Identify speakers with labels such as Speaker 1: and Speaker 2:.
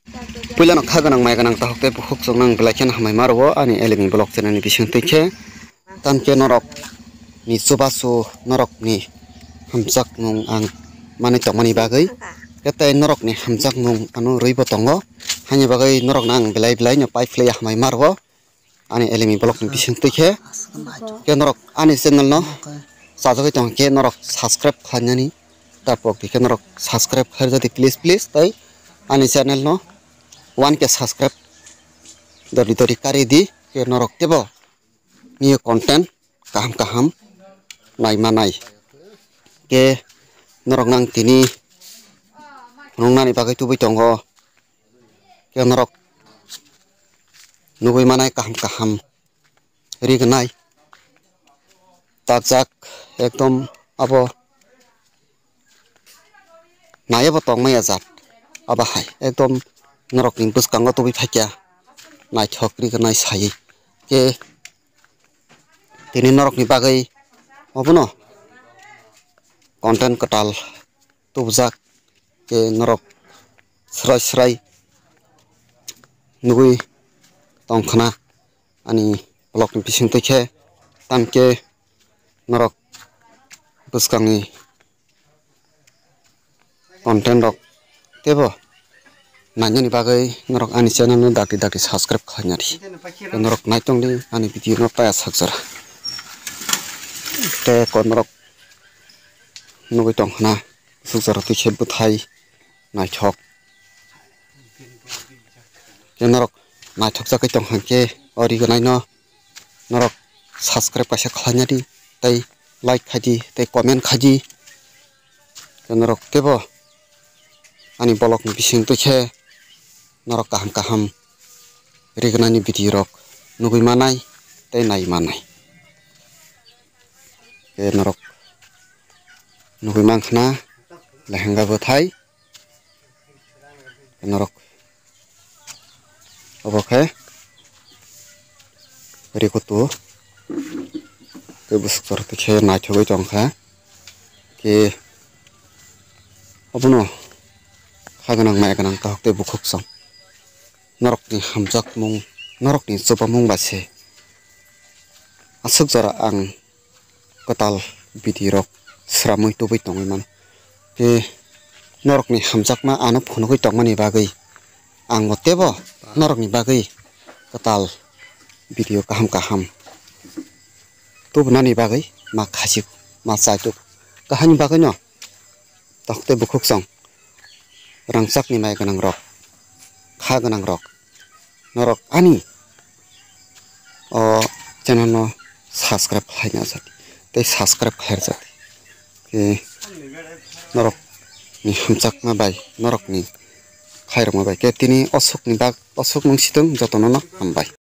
Speaker 1: Puila nak khaganang mai ganang tahok te bukhuk songnang belaikan hamai marwo ani elemi blog channel ni bising tuike tamke norok ni subasu norok ni hamjak nung ang mani tongmani bagai ketai norok ni hamjak nung anu ruibo tongo hani bagai norok nang belai belai no pai flay hamai marwo ani elemi blog ni bising tuike ke norok ani channel no sajogai tongke norok subscribe khainani tapok ke norok subscribe khairjati please tai ani channel no 1K subscribe dari kari di ke norok tebo new content kaham nai manai ke norok nang tini nongnani bagai tubai tongo ke norok nubai manai kaham rignai takjak ekdom abo naya bo tongmai ajat abahai ekdom norok ni buskango tubai phakya naithok rignai sai ke tini norok ni bagai obono content katal tubjak ke norok srai nugui tongkhana ani blog ni bising tuike tamke norok buskangi content rok tebo nanya ni bagai norok ani channel no daki subscribe khainari norok naitong ni ani video no taya sakjara te kon norok nugui tongkhana sugjara tuike buthai naithok ke norok naithok jakai tongkhangke ori gnai no norok subscribe kaisa khainari tei like khaidi tei comment khaidi ke norok tebo ani blog ni bising tuike norok kaham rignani video rok nugui manai tei nai manai ke norok nugui mangkhana lehenga buthai ke norok oboke rikutu ke busuk tuike naithogoi tongkha ke obono khaganang mai ganang tahok te bukhuk song norok ni hamjak mung norok ni chupamung base asuk jara ang katal video rok sramui tubai tongoi man ke norok ni hamjak ma ano phunugoi tongmani bagai ang tebo norok ni bagai katal video kaham tubnani bagai ma khasik ma chaituk kahani bagai no tahok te bukhuk song rangsak ni mai ganang rok kha ganang rok norok ani o channel no subscribe khaina jati tei subscribe khair jati ke norok ni hamjak ma bai norok ni khairok ma bai ke tini osok ni bag osok mung situng jotono no hambai।